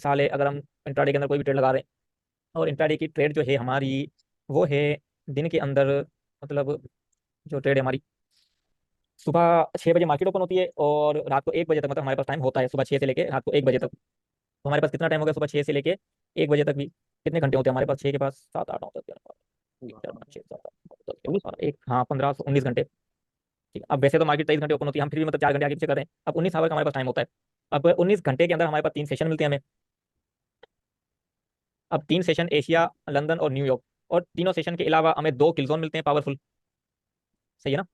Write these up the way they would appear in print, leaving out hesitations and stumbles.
साल है, अगर हम इंट्राडे के अंदर कोई भी ट्रेड लगा रहे हैं और इंट्राडे की ट्रेड जो है हमारी वो है दिन के अंदर, मतलब जो ट्रेड है हमारी सुबह 6 बजे मार्केट ओपन होती है और रात को 1 बजे तक, मतलब हमारे पास टाइम होता है सुबह 6 से लेके रात को 1 बजे तक। तो हमारे पास कितना टाइम हो गया, सुबह 6 से लेके 1 बजे तक भी कितने घंटे होते हैं हमारे पास? 6 के पास 7 8 9 10 11 12 4 5 6 7 8 9 10 11 12 एक, हाँ 15 19 घंटे। ठीक है, अब वैसे तो मार्केट 23 घंटे ओपन होती है, हम फिर भी मतलब 4 घंटे आगे पीछे कर रहे हैं। अब 19 आवर का हमारे पास टाइम होता है। अब 19 घंटे के अंदर हमारे पास 3 सेशन मिलते हैं हमें। अब 3 सेशन एशिया, लंदन और न्यूयॉर्क, और तीनों सेशन के अलावा हमें 2 किल जोन मिलते हैं पावरफुल। सही है ना?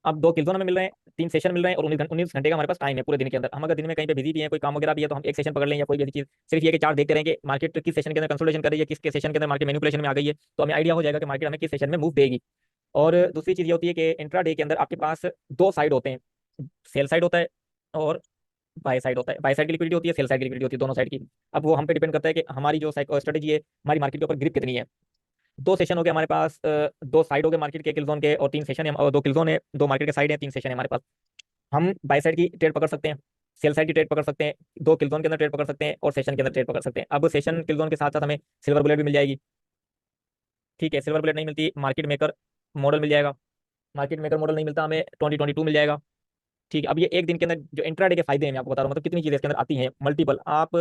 अब 2 किल जोन हमें मिल रहे हैं, 3 सेशन मिल रहे हैं और 19 घंटे का हमारे पास टाइम है पूरे दिन के अंदर। हम अगर दिन में कहीं पे बिजी भी हैं, कोई काम वगैरह भी है, तो हम एक सेशन पकड़ लें या कोई भी ऐसी चीज, सिर्फ ये कि चार्ट देखते रहें कि मार्केट किस सेशन के अंदर कंसोलिडेशन कर रही है, किस के सेशन के अंदर मार्केट मैनिपुलेशन में आ गई है, तो हमें आइडिया हो जाएगा कि मार्केट हमें किस सेशन में मूव देगी। और दूसरी चीज ये होती है कि इंट्राडे के अंदर आपके पास 2 साइड होते हैं, सेल साइड होता है और बाय साइड होता है। बाय साइड की लिक्विडिटी होती है, सेल साइड की लिक्विडिटी होती है, दोनों साइड की। अब वो हम पे डिपेंड करता है कि हमारी जो स्ट्रेटेजी है, हमारी मार्केट के ऊपर ग्रिप कितनी है। 2 सेशन हो गए हमारे पास, 2 साइड हो गए मार्केट के किल जोन के, और 3 सेशन है और 2 किल जोन है, 2 मार्केट के साइड है, 3 सेशन है हमारे पास। हम बाय साइड की ट्रेड पकड़ सकते हैं, सेल साइड की ट्रेड पकड़ सकते हैं, 2 किल जोन के अंदर ट्रेड पकड़ सकते हैं और सेशन के अंदर ट्रेड पकड़ सकते हैं। अब सेशन किल जोन के साथ साथ हमें सिल्वर बुलेट भी मिल जाएगी। ठीक है, सिल्वर बुलेट नहीं मिलती, मार्केट मेकर मॉडल मिल जाएगा। मार्केट मेकर मॉडल नहीं मिलता, हमें 2022 मिल जाएगा। ठीक है, अब ये एक दिन के अंदर जो इंट्राडे के फायदे हैं मैं आपको बता रहा हूँ, मतलब कितनी चीजें इसके अंदर आती हैं मल्टीपल। आप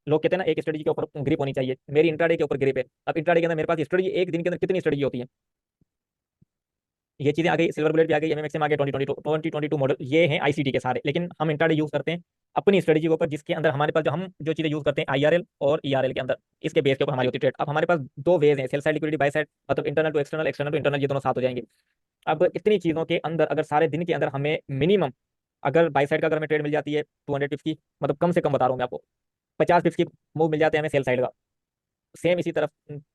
लोग कहते हैं ना एक स्ट्रेटजी के ऊपर ग्रिप होनी चाहिए, मेरी इंट्राडे के ऊपर ग्रिप है। अब इंट्राडे के अंदर मेरे पास स्ट्रेटजी एक दिन के अंदर कितनी स्ट्रेटजी होती है, ये चीजें आ गई, सिल्वर बुलेट भी आ गई, एमएमएक्स आ गया, 2022 मॉडल, ये हैं आईसीटी के सारे। लेकिन हम इंट्राडे यूज करते हैं अपनी स्ट्रेटजी के ऊपर, जिसके अंदर हमारे पास हम जो चीजें यूज करते हैं आईआरएल और ईआरएल के अंदर, इसके बेस के ऊपर हमारी होती है ट्रेड। अब हमारे पास 2 वेज हैं, sell side liquidity, buy side, मतलब internal to external, external to internal, ये दोनों साथ हो जाएंगे। अब इतनी चीजों के अंदर अगर सारे दिन के अंदर हमें मिनिमम, अगर बाई साइड का अगर हमें ट्रेड मिल जाती है 200 पिप्स की, मतलब कम से कम बता रहा हूँ मैं आपको, 50 पिप्स की मूव मिल जाते हैं हमें सेल साइड का। सेम इसी तरफ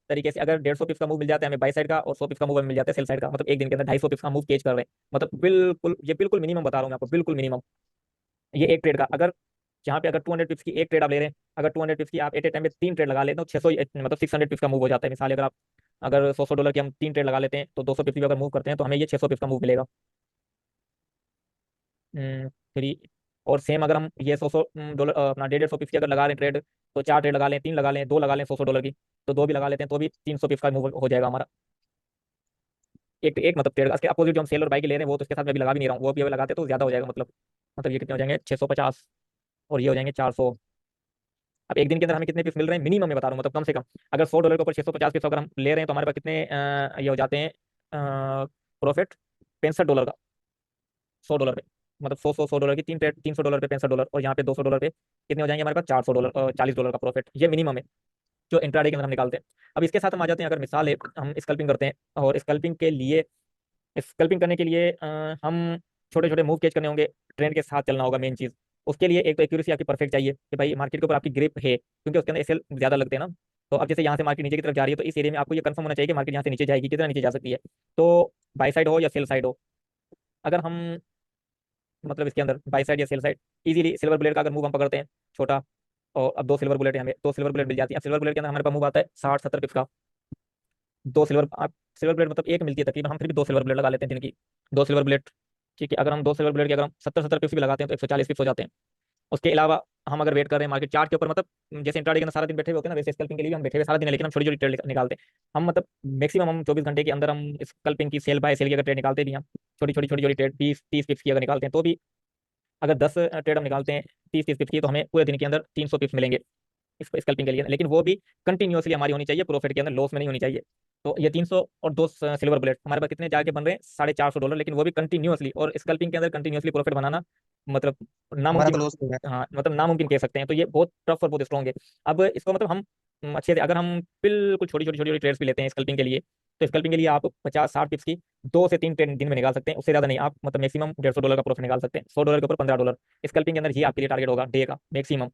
तरीके से अगर 150 पिप्स का मूव मिल जाता है हमें बाई साइड का, और 100 पिप्स का मूव हमें मिल जाता है सेल साइड का, मतलब एक दिन के अंदर 250 पिप्स का मूव केज कर रहे हैं। मतलब बिल्कुल, ये बिल्कुल मिनिमम बता रहा हूँ मैं आपको, बिल्कुल मिनिमम। ये एक ट्रेड का अगर, जहाँ पे अगर 200 पिप्स की एक ट्रेड आप ले रहे हैं, अगर 200 पिप्स की आप एट ए टाइम में 3 ट्रेड लगा लेते हो, 600, मतलब 600 पिप्स का मूव हो जाता है। मिसाल अगर आप, अगर 100 100 डॉलर की हम 3 ट्रेड लगा लेते हैं, तो 200 पिप्स भी अगर मूव करते हैं तो हमें ये 600 पिप्स का मूव मिलेगा। थ्री, और सेम अगर हम ये 100 100 डॉलर अपना 150 150 पिप्स की अगर लगा रहे हैं ट्रेड, तो 4 ट्रेड लगा लें, 3 लगा लें, 2 लगा लें 100 100 डॉलर की, तो 2 भी लगा लेते हैं तो भी 300 पिप्स का मूव हो जाएगा हमारा। एक एक मतलब ट्रेड का। इसके अपोजिट जो हम सेल और बाई के ले रहे हैं, वो तो इसके साथ मैं भी लगा भी नहीं रहा हूँ, वो भी अगर लगाते तो ज्यादा हो जाएगा। मतलब ये कितने हो जाएंगे, 650, और ये हो जाएंगे 400। अब एक दिन के अंदर हमें कितने पिप्स मिल रहे हैं मिनिमम में बता रहा हूँ, मतलब कम से कम अगर 100 डॉलर के ऊपर 650 पिप्स अगर हम ले रहे हैं, तो हमारे पास कितने ये हो जाते हैं प्रॉफिट, 65 डॉलर का 100 डॉलर पे। मतलब 100 100 100 डॉलर की 3 ट्रेड, 300 डॉलर पे 65 डॉलर, और यहाँ पे 200 डॉलर पे कितने हो जाएंगे हमारे पास, 400 डॉलर, 40 डॉलर का प्रॉफिट। ये मिनिमम है जो इंट्राडे के अंदर हम निकालते हैं। अब इसके साथ हम आ जाते हैं, अगर मिसाल है हम स्कल्पिंग करते हैं, और स्कल्पिंग के लिए, स्कल्पिंग करने के लिए हम छोटे छोटे मूव कैच करने होंगे, ट्रेंड के साथ चलना होगा मेन चीज। उसके लिए एक तो एक्यूरेसी आपकी परफेक्ट चाहिए कि भाई मार्केट के ऊपर आपकी ग्रिप है, क्योंकि उसके अंदर एसएल ज्यादा लगते हैं ना। तो अब जैसे यहाँ से मार्केट नीचे की तरफ जा रही है, तो इस एरिया में आपको ये कंफर्म होना चाहिए कि मार्केट यहाँ से नीचे जाएगी, कितना नीचे जा सकती है। तो बाई साइड हो या सेल साइड हो, अगर हम, मतलब इसके अंदर बाई साइड या sell side, easily silver bullet का अगर मूव हम पकड़ते हैं छोटा, और अब 2 सिल्वर बुलेट है, हमें 2 सिल्वर बुलेट मिल जाती है। अब सिल्वर बुलेट के अंदर हमारे पास मूव आता है 60 70 पिप्स का। 2 सिल्वर, आप सिल्वर बुलेट मतलब एक मिलती है तकरीबन, हम फिर भी 2 सिल्वर बुलेट लगा लेते हैं दिन की, 2 सिल्वर बुलेट। ठीक है, अगर हम 2 सिल्वर बुलेट की अगर हम 70 70 पिप्स भी लगाते हैं, तो 140 पिप्स हो जाते हैं। उसके अलावा हम अगर वेट कर रहे हैं मार्केट चार्ट के ऊपर, मतलब जैसे इंट्राडे के अंदर सारा दिन बैठे हुए होते हैं ना, वैसे स्कल्पिंग के लिए भी हम बैठे हुए सारा दिन है, लेकिन हम छोटी छोटी ट्रेड निकालते हैं। हम मतलब मैक्सिमम हम 24 घंटे के अंदर हम स्कल्पिंग की सेल बाय सेल की अगर ट्रेड निकालते भी हैं, छोटी छोटी ट्रेड 20 30 पिप्स की अगर निकालते हैं, तो भी अगर 10 ट्रेड हम निकालते हैं 30 30 पिप्स की, तो हमें पूरे दिन के अंदर 300 पिप्स मिलेंगे इसको स्कल्पिंग के लिए। लेकिन वो भी कंटिन्यूअसली हमारी होनी चाहिए, प्रॉफिट के अंदर, लॉस में नहीं होनी चाहिए। तो ये 300 और 2 सिल्वर बुलेट हमारे पास कितने जाके बन रहे हैं, 450 डॉलर, लेकिन वो भी कंटिन्यूअसली। और स्कल्पिंग के अंदर कंटिन्यूअसली प्रॉफिट बनाना मतलब हमारा तो नामुमकिन, लॉस हो गया। हाँ मतलब नामुमकिन कह सकते हैं। तो ये बहुत टफ और बहुत स्ट्रॉन्ग है। अब इसको मतलब हम अच्छे से, अगर हम बिल्कुल छोटी छोटी ट्रेड्स भी लेते हैं स्कल्पिंग के लिए, तो स्कल्पिंग के लिए आप 50 60 पिप्स की 2 से 3 ट्रेड दिन में निकाल सकते हैं, उससे ज्यादा नहीं। आप मतलब मैक्सिमम 150 डॉलर का प्रॉफिट निकाल सकते हैं, 100 डॉलर के ऊपर 15 डॉलर। स्कल्पिंग के अंदर ये आपके लिए टारगेट होगा डे का मैक्सिमम।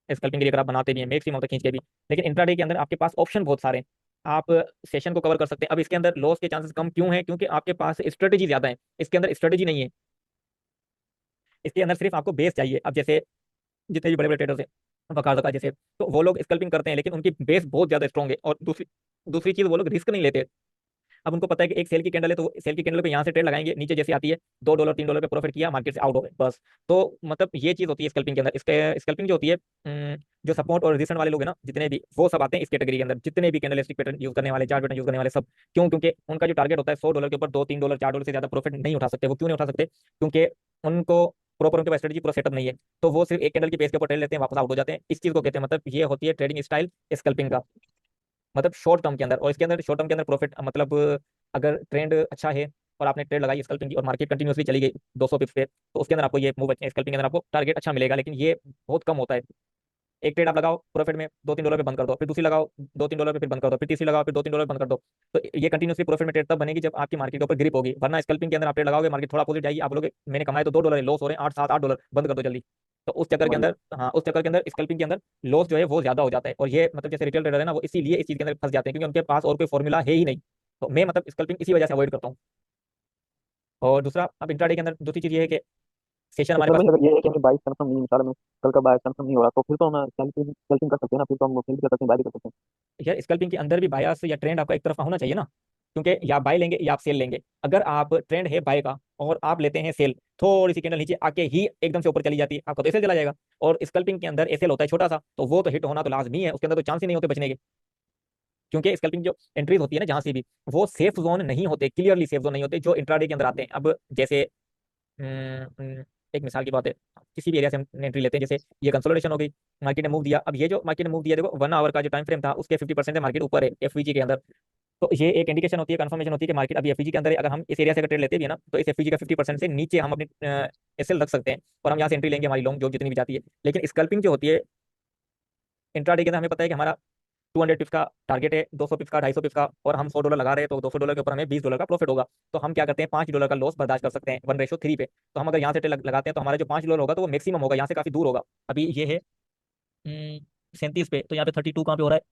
स्कल्पिंग के लिए अगर आप बनाते भी हैं मैक्सिमम तो खींच के भी। लेकिन इंट्राडे के अंदर आपके पास ऑप्शन बहुत सारे हैं, आप सेशन को कवर कर सकते हैं। अब इसके अंदर लॉस के चांसेस कम क्यों हैं, क्योंकि आपके पास स्ट्रेटेजी ज्यादा है, इसके अंदर स्ट्रेटेजी नहीं है। इसके अंदर सिर्फ आपको बेस चाहिए। अब जैसे जितने भी बड़े बड़े ट्रेडर्स हैं वकास का जैसे, तो वो लोग स्कल्पिंग करते हैं, लेकिन उनकी बेस बहुत ज्यादा स्ट्रॉन्ग है। और दूसरी दूसरी चीज, वो लोग रिस्क नहीं लेते। अब उनको पता है कि एक सेल की कैंडल है, तो सेल की कैंडल पे यहाँ से ट्रेड लगाएंगे, नीचे जैसे आती है $2 $3 पे प्रॉफिट किया, मार्केट से आउट हो गए बस। तो मतलब ये चीज होती है स्कल्पिंग के अंदर। इसके स्कल्पिंग जो होती है, जो सपोर्ट और रेजिस्टेंस वाले लोग हैं ना जितने भी, वो सब आते हैं इस कैटेगरी के अंदर, जितने भी कैंडलस्टिक पैटर्न यूज करने वाले, चार्ट पैटर्न यूज करने वाले सब। क्यों? क्योंकि उनका जो टारगेट होता है $100 के ऊपर $2 $3 $4 से ज्यादा प्रॉफिट नहीं उठा सकते। वो क्यों नहीं उठा सकते? क्योंकि उनको प्रॉपर उनके पास स्ट्रेटजी पूरा सेटअप नहीं है। तो वो सिर्फ एक कैंडल की बेस के ऊपर ट्रेड लेते हैं, वापस आउट हो जाते हैं। इस चीज को कहते हैं, मतलब ये होती है ट्रेडिंग स्टाइल स्कल्पिंग का, मतलब शॉर्ट टर्म के अंदर। और इसके अंदर शॉर्ट टर्म के अंदर प्रॉफिट मतलब अगर ट्रेंड अच्छा है और आपने ट्रेड लगाई स्कल्पिंग की और मार्केट कंटिन्यूसली चली गई 200 पिप्स पे, तो उसके अंदर आपको ये मूव स्कल्पिंग के अंदर आपको टारगेट अच्छा मिलेगा, लेकिन ये बहुत कम होता है। एक ट्रेड आप लगाओ प्रॉफिट में, $2 3 पे बंद कर दो, फिर दूसरी लगाओ $2 3 पे, फिर बंद कर दो, फिर तीसरी लगाओ, फिर $2 3 बंद कर दो। तो ये कंटिन्यूसली प्रॉफिट में ट्रेड तब बनेगी जब आपकी मार्केट के ऊपर ग्रिप होगी। वरना स्कल्पिंग के अंदर आप ट्रेड लगाओगे, मार्केट थोड़ा अपोजिट जाएगी, आप बोलोगे मैंने कमाए तो $2 लॉस हो रहे हैं, 8 7 8 डॉलर, बंद कर दो जल्दी। तो उस चक्कर के वही। अंदर, हाँ उस चक्कर के अंदर स्कल्पिंग के अंदर लॉस जो है वो ज्यादा हो जाता है। और ये मतलब जैसे रिटेल ट्रेडर है ना, वो इसीलिए इस चीज के अंदर फंस जाते हैं, क्योंकि उनके पास और कोई फॉर्मूला है ही नहीं। तो मैं मतलब स्कल्पिंग इसी वजह से अवॉइड करता हूँ। और दूसरा, अब इंट्राडे के अंदर दूसरी चीज ये है कि सेशन हमारे अच्छा पास। भाई, अगर ये है कि हमें बाइक कंफर्म नहीं, मिसाल में कल का बाइक कंफर्म नहीं हो रहा, तो फिर तो हम सेल्फिंग सेल्फिंग कर सकते हैं ना, फिर तो हम सेल भी कर सकते हैं, बाय भी कर सकते हैं। यार स्कल्पिंग के अंदर भी बायास या ट्रेंड आपका एक तरफ होना चाहिए ना, क्योंकि या बाय लेंगे या आप सेल लेंगे। अगर आप ट्रेंड है बाय का और आप लेते हैं सेल, थोड़ी सी कैंडल नीचे आके ही एकदम से ऊपर चली जाती है, आपका तो एसएल चला जाएगा। और स्कल्पिंग के अंदर एसएल होता है छोटा सा, तो वो तो हिट होना तो लाजमी है, उसके अंदर तो चांस ही नहीं होते बचने के। क्योंकि स्कल्पिंग जो एंट्रीज होती है ना जहां से भी, वो सेफ जोन नहीं होते, क्लियरली सेफ जोन नहीं होते जो इंट्राडे के अंदर आते हैं। अब जैसे एक मिसाल की बात है, किसी भी एरिया से हम एंट्री लेते हैं, जैसे ये कंसोलिडेशन हो गई, मार्केट ने मूव दिया। अब ये जो मार्केट ने मूव दिया, देखो 1 आवर का जो टाइम फ्रेम था उसके 50% से मार्केट ऊपर है एफवीजी के अंदर। तो ये एक इंडिकेशन होती है, कंफर्मेशन होती है कि मार्केट अभी एफईजी के अंदर है। अगर हम इस एरिया से अगर ट्रेड लेते भी है ना, तो इस एफईजी का 50% से नीचे हम अपनी एसएल रख सकते हैं, और हम यहाँ से एंट्री लेंगे, हमारी लॉन्ग जो जितनी भी जाती है। लेकिन स्कल्पिंग जो होती है इंट्राडे के अंदर, हमें पता है कि हमारा 200 पिप्स का टारगेट है, 200 पिप्स का, 250 पिप्स का, और हम $100 लगा रहे हैं, तो $200 के ऊपर हमें $20 का प्रॉफिट होगा। तो हम क्या करते हैं, $5 का लॉस बर्दाश्त कर सकते हैं 1:3 पे। तो हम अगर यहाँ से ट्रेड लगाते हैं, तो हमारा जो $5 होगा तो वो मैक्सिमम होगा, यहाँ से काफी दूर होगा। अभी ये है 37 पे, तो यहाँ पे 32 कहाँ पे हो रहा है,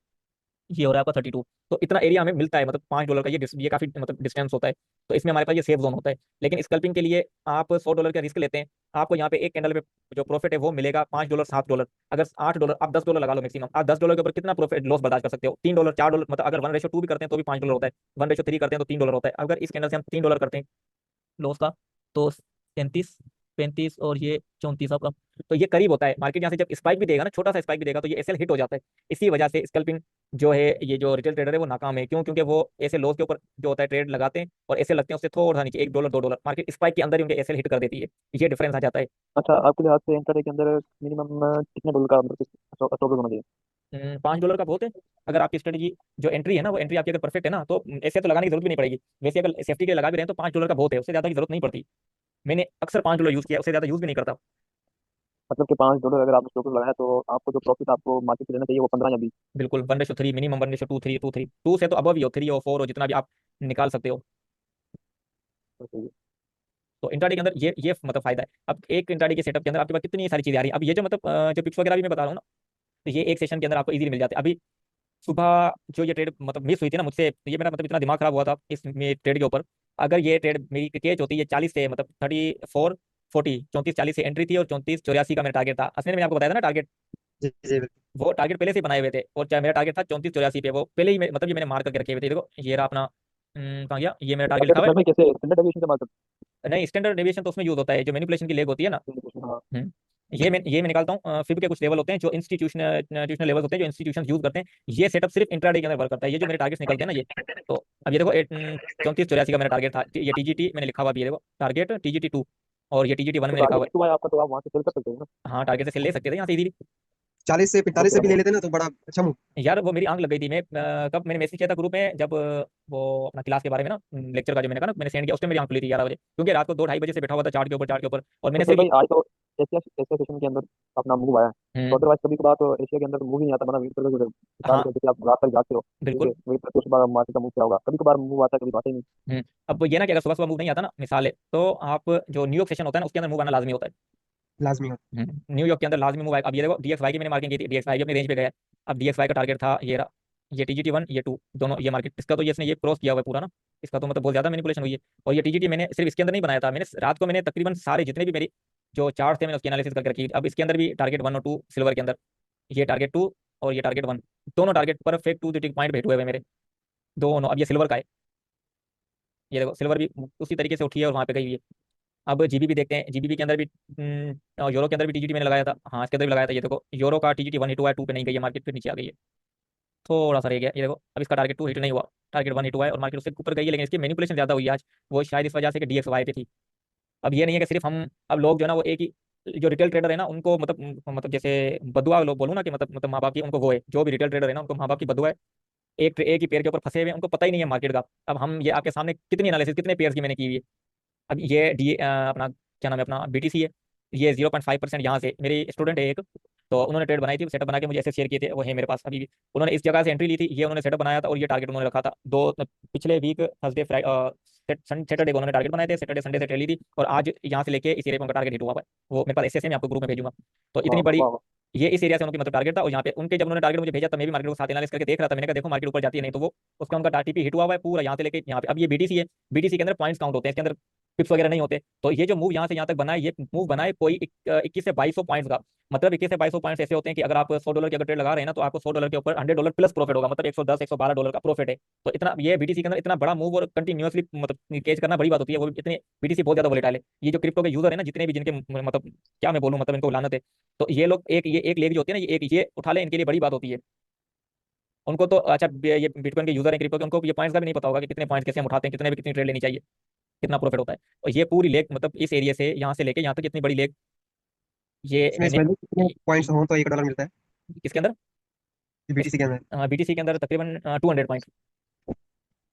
ये हो रहा है आपका 32। तो इतना एरिया हमें मिलता है, मतलब $5 का ये काफी मतलब डिस्टेंस होता है। तो इसमें हमारे पास ये सेफ जोन होता है। लेकिन स्कल्पिंग के लिए आप $100 का रिस्क लेते हैं, आपको यहाँ पे एक कैंडल पे जो प्रॉफिट है वो मिलेगा $5 $7। अगर $8, आप $10 लगा लो मैक्सिमम, आप $10 के ऊपर कितना प्रॉफिट लॉस बर्दाश्त कर सकते हो? $3 $4, मतलब अगर 1:2 भी करते हैं तो भी $5 होता है, 1:3 करते हैं तो $3 होता है। अगर इस कैंडल से हम $3 करते हैं लॉस का, तो 37 35 और ये 34 आपका, तो ये करीब होता है। मार्केट यहाँ से जब स्पाइक भी देगा ना, छोटा सा स्पाइक भी देगा, तो ये एसएल हिट हो जाता है। इसी वजह से स्कल्पिंग जो है, ये जो रिटेल ट्रेडर है वो नाकाम है। क्यों? क्योंकि वो ऐसे लॉस के ऊपर जो होता है ट्रेड लगाते हैं, और ऐसे लगते हैं उससे थोड़ा सा नीचे $1 $2, मार्केट स्पाइक के अंदर ही उनके एसएल हिट कर देती है। ये डिफरेंस आ जाता है। अच्छा, आपके लिहाज से इंटरडे के अंदर मिनिमम कितने डॉलर का मतलब स्टॉप होना चाहिए? $5 का बहुत है। अगर आपकी स्ट्रेटजी जो एंट्री है ना, वो एंट्री आपकी अगर परफेक्ट है ना, तो ऐसे तो लगाने की जरूरत भी नहीं पड़ेगी। वैसे अगर सेफ्टी के लगा भी रहे हैं तो $5 का बहुत है, उससे ज्यादा की जरूरत नहीं पड़ती। मैंने अक्सर $5 यूज किया, उससे ज्यादा यूज भी नहीं करता। मतलब कि $5 अगर आपने स्टॉप लगाया, तो आपको जो प्रॉफिट आपको मार्केट से लेना चाहिए वो 15 या 20? बिल्कुल 1:3 मिनिमम, 1:2 3 2 3 2 से तो अब ही हो, 3 हो 4 हो, जितना भी आप निकाल सकते हो। तो सही है। तो इंट्राडे के अंदर ये मतलब फायदा है। अब एक इंट्राडे के सेटअप के अंदर आपके पास कितनी सारी चीजें आ रही है। अब ये जो मतलब जो पिक्स वगैरह भी मैं बता रहा हूँ ना, तो ये एक सेशन के अंदर आपको इजीली मिल जाते हैं। अभी सुबह जो ये ट्रेड मतलब मिस हुई थी ना मुझसे, तो ये मेरा मतलब इतना दिमाग खराब हुआ था इस ट्रेड के ऊपर। अगर ये ट्रेड मेरी कैच होती है 40 से, मतलब 34 40, 34 40 से एंट्री थी, और 34 84 का मेरा टारगेट था। असली में मैंने आपको बताया था ना टारगेट, जी जी बिल्कुल। वो टारगेट पहले से ही बनाए हुए थे। और चाहे मेरा टारगेट था 34 84 पे, वो पहले ही मतलब ये मैंने मार्क करके रखे हुए थे। देखो ये रहा अपना, कहाँ गया, ये मेरा टारगेट लिखा टारगेट हुआ है। में कैसे स्टैंडर्ड डेविएशन से मार्केट? नहीं, स्टैंडर्ड डेविएशन तो उसमें यूज होता है, जो मैनिपुलेशन की लेग होती है ना। हाँ। ये मैं निकालता हूँ। फिब के कुछ लेवल होते हैं जो इंस्टीट्यूशनल लेवल होते हैं, जो इंस्टीट्यूशन यूज करते हैं। ये सेटअप सिर्फ इंट्राडे के अंदर वर्क करता है। ये जो मेरे टारगेट्स निकलते हैं ना, ये तो अब ये देखो 34 84 का मेरा टारगेट था। ये टीजीटी मैंने लिखा हुआ भी है, देखो टारगेट TGT 2, और ये TGT 1 तो मैंने लिखा हुआ टारगेट तो है आपका, तो आप वहां से सेल कर सकते हो ना? है। हाँ, टारगेट से ले सकते थे यहाँ से इजीली। 40 से 45 से ओके। भी ले लेते ना, तो बड़ा अच्छा मूव। यार वो मेरी आंख लग गई थी। मैं कब मैंने मैसेज किया था ग्रुप में, जब वो अपना क्लास के बारे में ना, लेक्चर का जो मैंने कहा ना, मैंने सेंड किया, उस टाइम मेरी आंख खुली थी 11 बजे, क्योंकि रात को 2 2:30 बजे से बैठा हुआ था चार्ट के ऊपर, चार्ट के ऊपर, और तो मैंने फिर सिर्फ भाई आज तो एशिया एशिया सेशन के अंदर अपना मूव आया है, तो हम्म। अदरवाइज कभी कभार तो एशिया के अंदर मूव ही नहीं आता, मतलब वेट करके हाँ जैसे आप रात तक जागते हो, ठीक है, बिल्कुल। वेट करके उसके बाद मार्केट का मूव क्या होगा, कभी कभार मूव आता है, कभी आता ही नहीं। अब ये ना कि अगर सुबह सुबह मूव नहीं आता ना, मिसाल है, तो आप जो न्यूयॉर्क सेशन होता है ना, उसके अंदर मूव आना लाजमी होता है। लाजमी हो। न्यूयॉर्क के अंदर लाजमी मूव आएगा। अब ये देखो DXY की मैंने मार्किंग की थी, DXY भी अपनी रेंज पे गया है। अब DXY का टारगेट था ये रहा, ये TGT 1 ये 2 दोनों, ये मार्केट इसका तो ये इसने ये क्रॉस किया हुआ है पूरा ना। इसका तो मतलब बहुत ज्यादा मैनिपुलेशन हुई है। और ये TGT मैंने सिर्फ इसके अंदर नहीं बनाया था, मैंने रात को मैंने तकरीबन सारे जितने भी मेरी जो चार्ट थे मैंने उसकी एनालिसिस करके रखी। अब इसके अंदर भी टारगेट 1 और 2 सिल्वर के अंदर, ये टारगेट 2 और ये टारगेट 1, दोनों टारगेट परफेक्ट 2 पॉइंट भेट हुए हुए मेरे दोनों। अब ये सिल्वर का है, ये देखो सिल्वर भी उसी तरीके से उठी है और वहाँ पे गई हुई है। अब जीबीपी देखते हैं, जीबीपी के अंदर भी यूरो के अंदर भी टीजीटी मैंने लगाया था, हाँ इसके अंदर भी लगाया था। ये देखो यूरो का टीजीटी 1 हिट हुआ है, 2 पे नहीं गई है मार्केट, फिर नीचे आ गई है, थोड़ा सा रह गया। ये देखो अब इसका टारगेट 2 हिट नहीं हुआ, टारगेट 1 हिट हुआ है और मार्केट उससे ऊपर गई है, लेकिन इसकी मैनिपुलेशन ज्यादा हुई है आज। वो शायद इस वजह से कि डीएक्सवाई पे थी। अब ये नहीं है कि सिर्फ हम, अब लोग जो है ना वो एक ही, जो रिटेल ट्रेडर है ना उनको मतलब जैसे बदुआ लोग बोलूँ ना कि मतलब माँ बाप की उनको वो है, जो भी रिटेल ट्रेडर है ना उनको माँ बाप की बदुआ है। एक ही पेयर के ऊपर फंसे हुए हैं, उनको पता ही नहीं है मार्केट का। अब हम ये आपके सामने कितनी एनालिसिस कितने पेयर्स की मैंने की हुई है। अब ये अपना क्या नाम है, अपना बीटीसी है। ये 0.5% यहाँ से, मेरी स्टूडेंट है एक, तो उन्होंने ट्रेड बनाई थी, सेटअप बना के मुझे ऐसे शेयर किए थे, वो है मेरे पास अभी भी। उन्होंने इस जगह से एंट्री ली थी, ये उन्होंने सेटअप बनाया था और ये टारगेट उन्होंने रखा था दो पिछले वीक थर्सडे सैटरडे को उन्होंने टारगेट बनाए थे, सैटरडे संडे से ट्रेड ली थी और आज यहाँ से लेके इस एरिया पे उनका टारगेट हिट हुआ हुआ है। वो मेरे पास ऐसे मैं आपको ग्रुप में भेजूंगा। तो वाह इतनी बड़ी, वाह वाह। ये इस एरिया से उनकी मतलब टारगेट था, और यहाँ पे उनके जब उन्होंने टारगेट मुझे भेजा तब मैं भी मार्केट को साथ एनालिस करके देख रहा था। मैंने कहा देखो मार्केट ऊपर जाती है नहीं तो वो, उसका उनका टीपी हिट हुआ हुआ है पूरा यहाँ से लेके यहाँ पे। अब ये बीटीसी है, बीटीसी के अंदर पॉइंट्स काउंट होते हैं, इसके अंदर पिप्स वगैरह नहीं होते। तो ये जो मूव यहाँ से यहाँ तक बना है, ये मूव बना है कोई 21 से 2200 पॉइंट्स का। मतलब 21 से 2200 पॉइंट्स ऐसे होते हैं कि अगर आप $100 की अगर ट्रेड लगा रहे हैं ना, तो आपको $100 के ऊपर $100 प्लस प्रॉफिट होगा, मतलब 110 $112 का प्रॉफिट है। तो इतना ये बीटीसी के अंदर इतना बड़ा मूव और कंटिन्यूअसली मतलब कैच करना बड़ी बात होती है। वो भी इतने, बीटीसी बहुत ज्यादा वोलेटाइल है। ये जो क्रिप्टो के यूजर है ना जितने भी, जिनके मतलब क्या मैं बोलूँ, मतलब इनको लानत है। तो ये लोग एक, ये एक लेग जो होती है ना, ये एक ये उठा ले, इनके लिए बड़ी बात होती है। उनको तो अच्छा, ये बिटकॉइन के यूजर है क्रिप्टो के, उनको ये पॉइंट्स का भी नहीं पता होगा कि कितने पॉइंट्स कैसे हम उठाते हैं, कितने भी कितनी ट्रेड लेनी चाहिए, कितना प्रॉफिट होता है। और ये पूरी लेग मतलब इस एरिया से यहाँ से लेके यहाँ तक इतनी बड़ी लेग, ये इसमें मैंने इसमें कितने पॉइंट्स हो तो $1 मिलता है किसके अंदर, बीटीसी के अंदर? बीटीसी के अंदर तकरीबन 200 पॉइंट।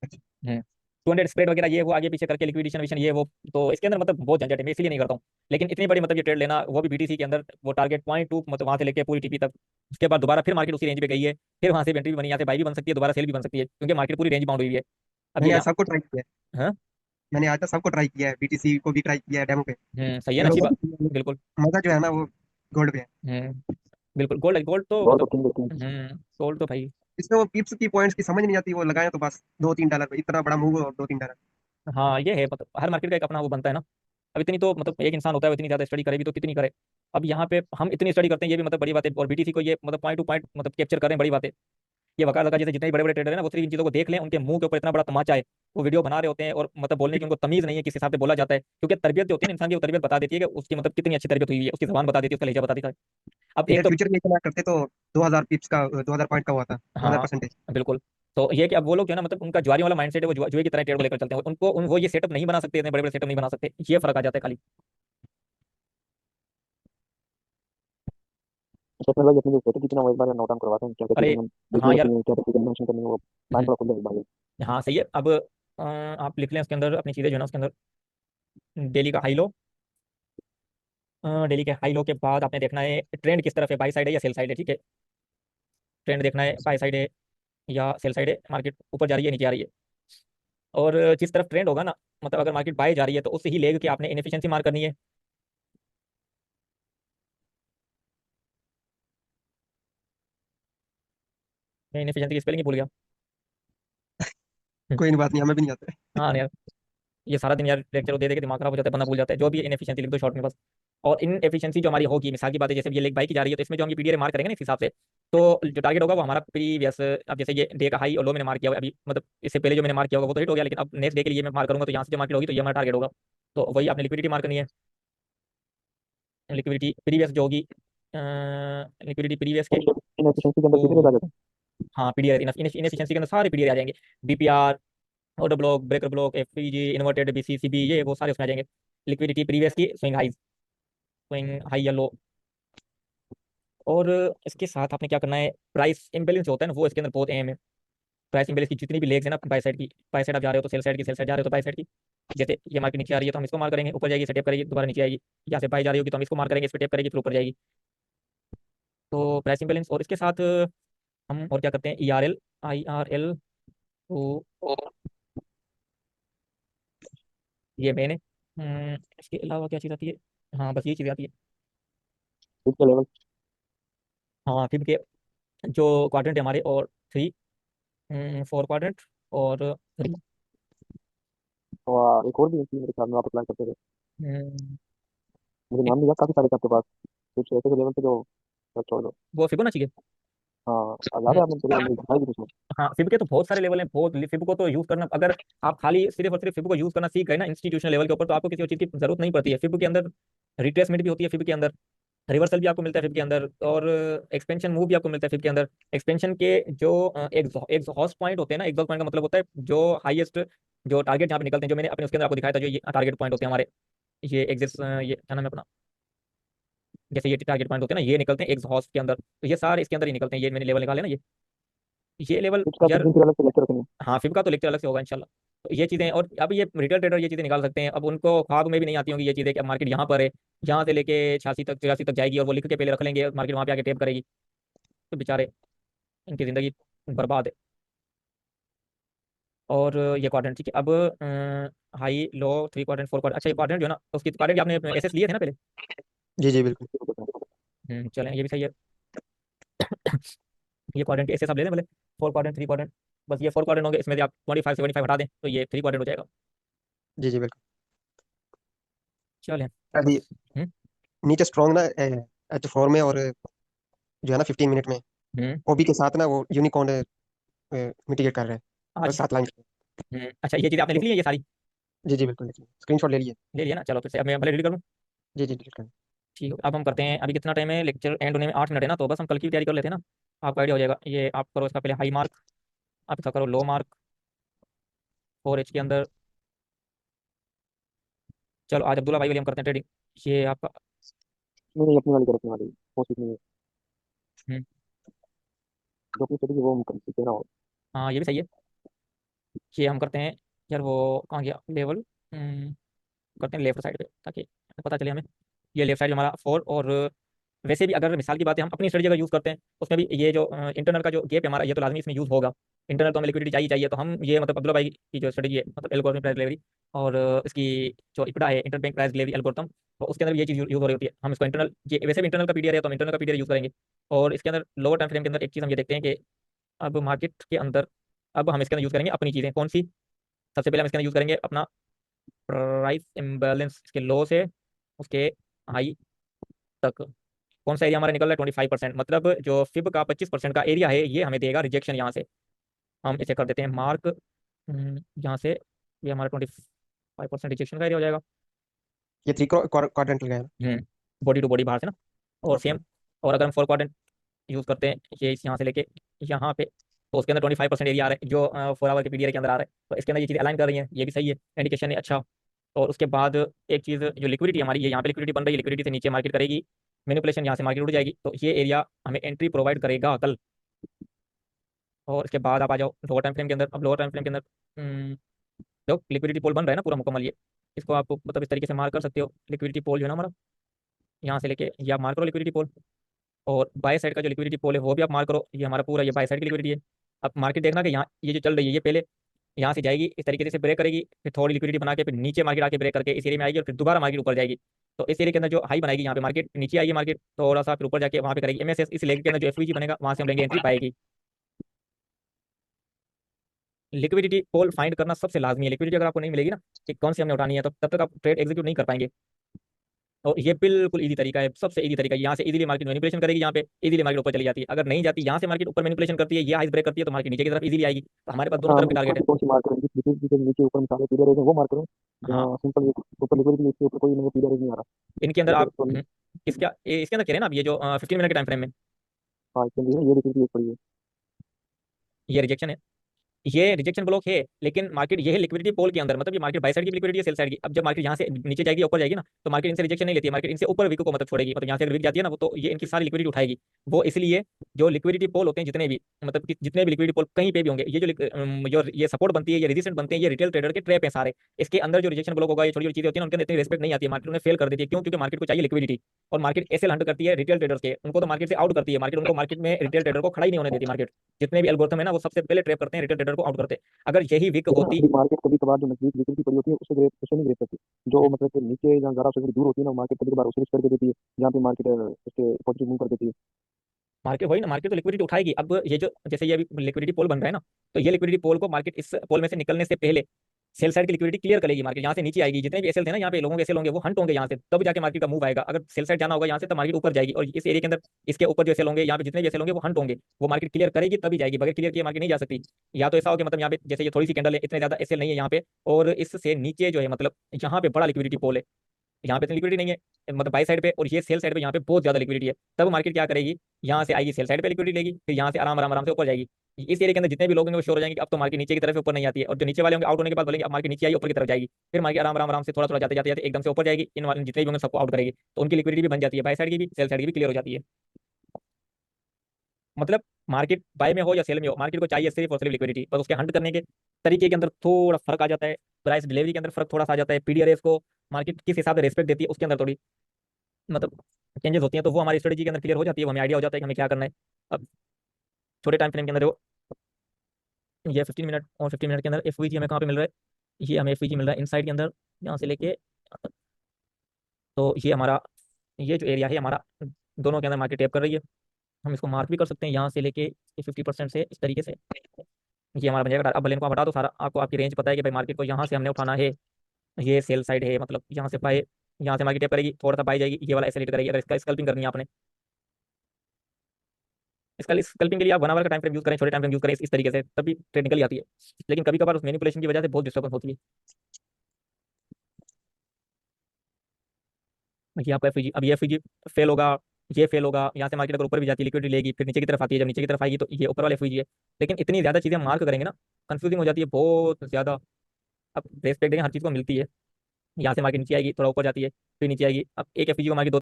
अच्छा। 200 स्प्रेड वगैरह ये वो आगे पीछे करके लिक्विडेशन विशन ये वो, तो इसके अंदर मतलब बहुत झंझट है, मैं इसलिए नहीं करता हूँ। लेकिन इतनी बड़ी मतलब ये ट्रेड लेना, वो भी बीटीसी के अंदर, वो टारगेट 0.2 मतलब वहां से लेके पूरी टीपी तक। उसके बाद दोबारा फिर मार्केट उसी रेंज पे गई है, फिर वहां से एंट्री भी बनी, यहाँ से बाई भी बन सकती है, दोबारा सेल भी बन सकती है, क्योंकि मार्केट पूरी रेंज बाउंड हुई है। अब ये मैंने आज जहाँ, सबको ट्राई किया है। हाँ, मैंने आज तक सबको ट्राई किया है, बीटीसी को भी ट्राई किया है डेमो पे। सही है ना, मेरे अच्छी को बात। बिल्कुल। मजा जो है ना वो गोल्ड पे है। बिल्कुल गोल्ड, गोल्ड तो और तो मतलब, किंग किंग। गोल्ड तो भाई, इसमें वो पिप्स की पॉइंट्स की समझ नहीं आती, वो लगाए तो बस $2-3 पे इतना बड़ा मूव और $2-3। हाँ ये है, मतलब हर मार्केट का एक अपना वो बनता है ना। अब इतनी तो मतलब एक इंसान होता है, वो इतनी ज्यादा स्टडी करे भी तो कितनी करे। अब यहाँ पे हम इतनी स्टडी करते हैं, ये भी मतलब बड़ी बात है, और बीटीसी को ये मतलब पॉइंट टू पॉइंट मतलब कैप्चर करें, बड़ी बात है। ये वकार लगा जैसे जितने भी बड़े बड़े ट्रेडर हैं ना, वो सिर्फ इन चीजों को देख लें, उनके मुंह के ऊपर इतना बड़ा तमाचा है, वो वीडियो बना रहे होते हैं और मतलब बोलने की उनको तमीज नहीं है, किस हिसाब से बोला जाता है। क्योंकि तरबियत जो होती है ना इंसान की, वो तरबियत बता देती है कि उसकी मतलब कितनी अच्छी तरबियत हुई है, उसकी जबान बता देती है, उसका लहजा बता देता है। अब एक इधर तो, फ्यूचर में इतना करते तो 2000 पिप्स का 2000 पॉइंट का हुआ था, 2000 हाँ परसेंटेज। बिल्कुल। तो ये कि अब वो लोग जो है ना, मतलब उनका जुआरी वाला माइंडसेट है, वो जुए की तरह ट्रेड को लेकर चलते हैं, वो ये सेटअप नहीं बना सकते, इतने बड़े बड़े सेटअप नहीं बना सकते, ये फर्क आ जाता है खाली। अच्छा अपने भाई अपनी जो स्ट्रेटेजी ना वो एक बार नोट डाउन करवाते हैं, क्या क्या चीजें अरे हमें हाँ देखनी यार, रखनी है, क्या क्या चीजें मेंशन करनी है, वो माइंड हम्म, थोड़ा खुल जाए एक बार। हाँ सही है। अब आप लिख लें उसके अंदर अपनी चीज़ें जो है ना, उसके अंदर डेली का हाई लो, डेली के हाई लो के बाद आपने देखना है ट्रेंड किस तरफ है, बाई साइड है या सेल साइड है, ठीक है। ट्रेंड देखना है बाई साइड है या सेल साइड है, मार्केट ऊपर जा रही है नीचे आ रही है। और जिस तरफ ट्रेंड होगा ना, मतलब अगर मार्केट बाय जा रही है तो उससे ही लेग के आपने इनएफिशिएंसी मार्क करनी है। मैं इनएफिशिएंसी की स्पेलिंग ही भूल गया। कोई नहीं, बात नहीं, हमें भी नहीं आता है। हाँ यार, ये सारा दिन यार लेक्चर दे दे के दिमाग खराब हो जाता है, बंदा भूल जाता है। जो भी इनएफिशिएंसी लिख दो शॉर्ट में बस। और इन एफिशिएंसी जो हमारी होगी, मिसाल की बात है जैसे ये लेग बाई की जा रही है, तो इसमें जो हम ये पीडीआर मार्क करेंगे ना इस हिसाब से, तो जो टारगेट होगा वो हमारा प्रीवियस, अब जैसे ये डे का हाई और लो मैंने मार्क किया हुआ है अभी, मतलब इससे पहले जो मैंने मार्क किया होगा वो तो हिट हो गया, लेकिन अब नेक्स्ट डे के लिए मैं मार्क करूंगा, तो यहाँ से जो मार्केट होगी तो ये हमारा टारगेट होगा। तो वही आपने लिक्विडिटी मार्क करनी है। लिक्विडिटी प्रीवियस जो होगी, लिक्विडिटी प्रीवियस के, इनएफिशिएंसी के अंदर कितने तो आ जाते हैं? हाँ पीडीआर इनएफिशिएंसी के अंदर सारे पीडीआर आ जाएंगे। BPR, order block, breaker block, FPG, inverted BCCB, ये वो सारे उसमें आ जाएंगे। लिक्विडिटी प्रीवियस की स्विंग हाई, स्विंग हाई या लो। और इसके साथ आपने क्या करना है, प्राइस इम्बेलेंस जो होता है ना, वो इसके अंदर बहुत अहम है। प्राइस इम्बेलेंस की जितनी भी लेग्स है ना, बाय साइड की, बाय साइड आप जा रहे हो तो सेल साइड की, सेल साइड जा रहे हो तो बाय साइड की। जैसे ये मार्केट नीचे आ रही है तो हम इसको मार करेंगे, ऊपर जाएगी इसे टेप करेगी दोबारा नीचे आएगी। यहाँ से बाय जा रही होगी तो हम इसको मार करेंगे, इस पर टेप करेगी फिर ऊपर जाएगी। तो प्राइस इम्बेलेंस, और इसके साथ हम और क्या करते हैं, ERL, IRL, तो ये मेन है। इसके अलावा क्या चीज़ आती है, हाँ बस ये चीज़ आती है। इसके लेवल। हाँ फिर के जो क्वाड्रेंट है हमारे, और 3, 4 क्वाड्रेंट और 3। और एक और भी थी मेरे ख्याल में आप अप्लाई करते थे, मुझे एक नाम नहीं याद, काफी सारे थे आपके पास। कुछ ऐसे लेवल पे जो, छोड़ दो। वो फिबोनाची के, हाँ याद है आपने तेरे दिखाई भी उसमें। हाँ, फिब के तो बहुत सारे लेवल हैं, बहुत। फिब को तो यूज करना, अगर आप खाली सिर्फ और सिर्फ फिब को यूज करना सीख गए ना इंस्टीट्यूशनल लेवल के ऊपर, तो आपको किसी और चीज की जरूरत नहीं पड़ती है। फिब के अंदर रिट्रेसमेंट भी होती है फिब के अंदर, रिवर्सल भी आपको मिलता है फिब के अंदर, और एक्सपेंशन मूव भी आपको मिलता है फिब के अंदर। एक्सपेंशन के जो एग्जॉस्ट पॉइंट होते हैं ना, एग्जॉस्ट पॉइंट का मतलब होता है जो हाईएस्ट, जो टारगेट जहाँ पे निकलते हैं, जो मैंने अपने उसके अंदर आपको दिखाया था, जो ये टारगेट पॉइंट होते हैं हमारे, ये एग्जिस्ट, ये क्या नाम है अपना, जैसे ये टारगेट पॉइंट होते हैं ना, ये निकलते हैं एग्जॉस्ट के अंदर, तो ये सारे इसके अंदर ही निकलते हैं। ये मैंने लेवल निकाले ना, ये लेवल इसका कुछ यार। दिन फिर अलग से लेक्चर रखेंगे। हाँ, फिब का तो लेक्चर अलग से होगा इंशाल्लाह। तो ये चीज़ें, और अब ये रिटेल ट्रेडर ये चीज़ें निकाल सकते हैं। अब उनको ख्वाब में भी नहीं आती होंगी ये चीज़ें कि अब मार्केट यहाँ पर है, यहाँ से लेके 86 तक 83 तक जाएगी, और वो लिख के पहले रख लेंगे, मार्केट वहाँ पे आके टेप करेगी, तो बेचारे इनकी ज़िंदगी बर्बाद है। और ये क्वाड्रेंट ठीक है। अब high low, three quadrant, four quadrant, अच्छा ये क्वाड्रेंट जो है ना, उसकी क्वाड्रेंट आपने एसेस लिए थे ना पहले। जी जी बिल्कुल। चलें, ये भी सही है। ये क्वाड्रेंट के एसेस आप ले लें पहले, फोर क्वाड्रेंट, थ्री क्वाड्रेंट। बस ये फोर क्वाड्रेंट होंगे, इसमें से आप 25 75 हटा दें तो ये थ्री क्वाड्रेंट हो जाएगा। जी जी बिल्कुल। चलें। अभी हम्म। नीचे स्ट्रॉन्ग ना H4 में, और जो है ना 15 मिनट में हम्म। ओबी के साथ ना वो यूनिकॉर्न मिटिगेट कर रहे हैं, और अच्छा। 7 लाइन। अच्छा, ये चीज़ आपने लिख ली है ये सारी। जी जी बिल्कुल, स्क्रीनशॉट ले लिए। ले लिया ना, चलो फिर से अब मैं भले डिलीट कर लूँ। जी जी डिलीट कर। ठीक है, अब हम करते हैं। अभी कितना टाइम है, लेक्चर एंड होने में 8 मिनट है ना, तो बस हम कल की भी तैयारी कर लेते हैं ना, आपको आइडिया हो जाएगा। ये आप करो इसका पहले हाई मार्क, आप इसका करो लो मार्क 4H के अंदर। चलो आज अब्दुल्ला भाई वाली हम करते हैं ट्रेडिंग, ये आपका। नहीं नहीं, अपनी वाली कर, अपनी वाली वो सीखनी है। हम्म, जो अपनी स्टडी वो हम कर सीखते हैं ना। हाँ ये भी सही है। ये हम करते हैं यार, वो कहाँ गया लेवल, करते हैं लेफ्ट साइड पे, ताकि पता चले हमें। ये लेफ्ट साइड हमारा 4, और वैसे भी अगर मिसाल की बात है, हम अपनी स्ट्रेटजी अगर यूज़ करते हैं, उसमें भी ये जो इंटरनल का जो गेप है हमारा, ये तो लाजमी इसमें यूज़ होगा। इंटरनल तो हमें लिक्विडिटी चाहिए चाहिए, तो हम ये मतलब अब्दुल्ला भाई की जो स्ट्रेटजी है, मतलब एल्गोरिथम प्राइस डिलीवरी, और इसकी जो इपड़ा है इंटरबैंक प्राइस डिलीवरी एल्गोरिथम, तो उसके अंदर भी ये चीज़ यूज़ हो रही होती है। हम इसको इंटरनल, ये वैसे भी इंटरनल का पीडीआर है, तो हम इंटरनल का पीडीआर यूज़ करेंगे। और इसके अंदर लोअर टाइम फ्रेम के अंदर एक चीज़ हम ये देखते हैं कि अब मार्केट के अंदर, अब हम इसके अंदर यूज़ करेंगे अपनी चीज़ें कौन सी। सबसे पहले हम इसके अंदर यूज़ करेंगे अपना प्राइस इम्बैलेंस, इसके लो से उसके हाई तक। कौन सा एरिया हमारा निकल रहा है, 25%, मतलब जो फिब का 25% का एरिया है, ये हमें देगा रिजेक्शन। यहाँ से हम इसे कर देते हैं मार्क, यहाँ से ये हमारा 25% रिजेक्शन का एरिया हो जाएगा। ये 3 क्वाड्रेंट गए हैं। बॉडी टू बॉडी बाहर से ना, और ओके। सेम। और अगर हम फोर क्वाड्रेंट यूज़ करते हैं, ये इस यहाँ से लेके यहाँ पे, तो उसके अंदर 25% एरिया आ रहा है, जो 4 आवर के पीडीआर के अंदर आ रहा है, तो इसके अंदर ये चीज़ अलाइन कर रही है, ये भी सही है, इंडिकेशन है अच्छा। और उसके बाद एक चीज़, जो लिक्विडिटी हमारी, ये यहाँ पे लिक्विडिटी बन रही है, लिक्विडिटी से नीचे मार्केट करेगी मैनिपुलेशन, यहाँ से मार्केट उड़ जाएगी, तो ये एरिया हमें एंट्री प्रोवाइड करेगा कल। और इसके बाद आप आ जाओ लोअर टाइम फ्रेम के अंदर। अब लोअर टाइम फ्रेम के अंदर जो लिक्विडिटी पोल बन रहा है ना पूरा मुकम्मल, ये इसको आप मतलब इस तरीके से मार्क कर सकते हो। लिक्विडिटी पोल जो है ना हमारा, यहाँ से लेके ये आप मार्क करो लिक्विडिटी पोल। और बाय साइड का जो लिक्विडिटी पोल है वो भी आप मार्क करो, ये हमारा पूरा ये बाय साइड की लिक्विडिटी है। अब मार्केट देखना कि यहाँ ये जो चल रही है, ये पहले यहाँ से जाएगी, इस तरीके से ब्रेक करेगी, फिर थोड़ी लिक्विडिटी बना के फिर नीचे मार्केट आके ब्रेक करके इस एरिया में आएगी, और फिर दोबारा मार्केट ऊपर जाएगी। तो इस एरिया के अंदर जो हाई बनाएगी, यहाँ पे मार्केट नीचे आएगी, मार्केट थोड़ा सा फिर ऊपर जाके वहाँ पे करेगी एमएसएस, इस लेग के अंदर जो एफवीजी बनेगा वहाँ से हम लेंगे एंट्री पाएगी। लिक्विडिटी पोल फाइंड करना सबसे लाजमी है। लिक्विडिटी अगर आपको नहीं मिलेगी ना कि कौन सी हमने उठानी है, तो तब तक आप ट्रेड एग्जीक्यूट नहीं कर पाएंगे। और ये बिल्कुल इजी तरीका है, सबसे इजी तरीका है। यहाँ से इजीली मार्केट मैनिपुलेशन करेगी, यहाँ पे इजीली मार्केट ऊपर चली जाती है। अगर नहीं जाती, यहाँ से मार्केट ऊपर मैनिपुलेशन करती है, ये हाई ब्रेक करती है, तो मार्केट नीचे की तरफ इजीली आएगी। तो हमारे पास दोनों हाँ तरफ हम के टारगेट है। कौन सी मार्क करें, जिस जिस नीचे ऊपर मिसाल पीरियड रेंज है वो मार्क करूँ, हाँ, जहाँ सिंपल ऊपर लिक्विडिटी इसके ऊपर कोई नहीं पीरियड रेंज नहीं आ रहा। इनके अंदर जैसे आप इसके अंदर कह रहे हैं ना, अब ये जो 15 मिनट के टाइम फ्रेम में हाँ इसके लिए ये लिक्विडिटी एक पड़ी है। ये रिजेक्शन है, ये रिजेक्शन ब्लॉक है। लेकिन मार्केट ये है लिक्विडिटी पोल के अंदर, मतलब ये मार्केट बाय साइड की लिक्विडिटी है, सेल साइड की। अब जब मार्केट यहाँ से नीचे जाएगी, ऊपर जाएगी ना, तो मार्केट इनसे रिजेक्शन नहीं लेती है, मार्केट इनसे ऊपर विक को मतलब छोड़ेगी। मतलब यहाँ से अगर विक जाती है ना वो, तो ये इनकी सारी लिक्विडिटी उठाएगी। वो इसलिए जो लिक्विडिटी पोल होते हैं जितने भी, मतलब कि जितने भी लिक्विडिटी पोल कहीं पे भी होंगे, ये जो ये सपोर्ट बनती है, ये रेजिस्टेंट बनते हैं, ये रिटेल ट्रेडर के ट्रैप है सारे। इसके अंदर जो रिजेक्शन ब्लॉक होगा, ये छोटी छोटी चीजें होती हैं ना, उनके अंदर इतनी रिस्पेक्ट नहीं आती है, मार्केट उन्हें फेल कर देती है। क्यों? क्योंकि मार्केट को चाहिए लिक्विडिटी, और मार्केट ऐसे हंट करती है रिटेल ट्रेडर्स के, उनको तो मार्केट से आउट करती है। मार्केट उनको मार्केट में रिटेल ट्रेडर को खड़ा ही नहीं होने देती। मार्केट जितने भी एल्गोरिथम है ना, वो सबसे पहले ट्रैप करते हैं रिटेल ट्रेडर को, आउट करते हैं। अगर यही वीक लेकिन होती। अभी मार्केट कभी कभार जो नजदीक लिक्विडिटी पड़ी होती है उससे ग्रेप, उससे नहीं ग्रेप करती। जो मतलब कि नीचे जहाँ जरा से थोड़ी दूर होती है ना, मार्केट कभी कभार उसे रिस्क करके देती है, जहाँ पे मार्केट उसके पॉजिटिव मूव कर देती है। मार्केट वही ना, मार्केट तो लिक्विडिटी उठाएगी। अब ये जो जैसे ये अभी लिक्विडिटी पोल बन रहा है ना, तो ये लिक्विडिटी पोल को मार्केट इस पोल में से निकलने से पहले सेल साइड की लिक्विडिटी क्लियर करेगी मार्केट, यहाँ से नीचे आएगी, जितने भी एसएल थे ना यहाँ पे लोगों के एसएल होंगे वो हंट होंगे यहाँ से, तब जाके मार्केट का मूव आएगा। अगर सेल साइड जाना होगा यहाँ से तब मार्केट ऊपर जाएगी, और इस एरिया के अंदर इसके ऊपर जो एसएल होंगे यहाँ पे जितने भी एसएल होंगे वो हंट होंगे, वो मार्केट क्लियर करेगी तभी जाएगी, बगैर क्लियर किए मार्केट नहीं जा सकती। या तो ऐसा हो कि मतलब यहाँ पे जैसे ये थोड़ी सी कैंडल है, इतने ज्यादा एसएल नहीं है यहाँ पे, और इससे नीचे जो है मतलब यहाँ पे बड़ा लिक्विडिटी पोल है, यहाँ पे इतनी लिक्विडिटी नहीं है मतलब बाई साइड पे, और ये सेल साइड पे यहाँ पे बहुत ज्यादा लिक्विडिटी है, तब मार्केट क्या करेगी, यहाँ से आएगी सेल साइड पे लिक्विडिटी लेगी, फिर यहाँ से आराम आराम आराम से ऊपर जाएगी। इस एरिया के अंदर जितने भी लोग होंगे वो श्योर हो जाएंगे कि अब तो मार्केट नीचे की तरफ से ऊपर नहीं आती है, और जो नीचे वाले होंगे आउट होने के बाद बोलेंगे अब मार्केट नीचे आई ऊपर की तरफ जाएगी, फिर मार्केट आराम आराम आराम से थोड़ा थोड़ा जाते जाते जाते एकदम से ऊपर जाएगी, इन वाले जितने भी होंगे सबको आउट करेगी, तो उनकी लिक्विडिटी भी बन जाती है, बाई साइड की भी सेल साइड की भी क्लियर हो जाती है। मतलब मार्केट बाय में हो या सेल में हो, मार्केट को चाहिए सिर्फ और सिर्फ लिक्विडिटी, बस उसके हंट करने के तरीके के अंदर थोड़ा फर्क आ जाता है, प्राइस डिलीवरी के अंदर फर्क थोड़ा सा आ जाता है, पीडीआरएस को मार्केट किस हिसाब से रेस्पेक्ट देती है उसके अंदर थोड़ी मतलब चेंजेस होती हैं, तो वो हमारी स्ट्रेटेजी के अंदर क्लियर हो जाती है, वो हमें आइडिया हो जाता है कि हमें क्या करना है। अब छोटे टाइम फ्रेम के अंदर जो ये 15 मिनट और 15 मिनट के अंदर एफवीजी हमें कहाँ पे मिल रहा है, ये हमें एफवीजी मिल रहा है इनसाइड के अंदर, यहाँ से लेके यहाँ तक। तो ये हमारा ये जो एरिया है हमारा, दोनों के अंदर मार्केट टैप कर रही है, हम इसको मार्क भी कर सकते हैं यहाँ से लेके 50% से इस तरीके से, ये हमारा बन जाएगा। अब भले इनको आप हटा दो सारा, आपको आपकी रेंज पता है कि भाई मार्केट को यहाँ से हमने उठाना है, ये सेल साइड है मतलब यहाँ से बाय, यहाँ से मार्केट टैप करेगी, थोड़ा सा बाय जाएगी, ये वाला एक्सेलेरेट करेगी, अगर इसका स्कल्पिंग करनी है आपने, इसका स्कल्पिंग के लिए आप 1 आवर का टाइम फ्रेम यूज करें, छोटे टाइम फ्रेम यूज करें इस तरीके से, तभी टेक्निकली आती है, लेकिन कभी कभार उस मैनिपुलेशन की वजह से बहुत डिस्टर्बेंस होती है। ये आपका एफईजी, अब ये एफईजी फेल होगा, ये फेल होगा, यहाँ से मार्केट अगर ऊपर भी जाती है लिक्विडिटी लेगी, फिर नीचे की तरफ आती है, जब नीचे की तरफ आएगी तो ये ऊपर वाले एफईजी है, लेकिन इतनी ज्यादा चीजें मार्क करेंगे ना कंफ्यूजिंग हो जाती है बहुत ज्यादा। अब रेस्पेक्ट देंगे हर चीज को मिलती है, यहाँ से मार्केट नीचे आएगी, थोड़ा ऊपर जाती है, फिर नीचे आएगी, अब एक एफईजी को मार्केट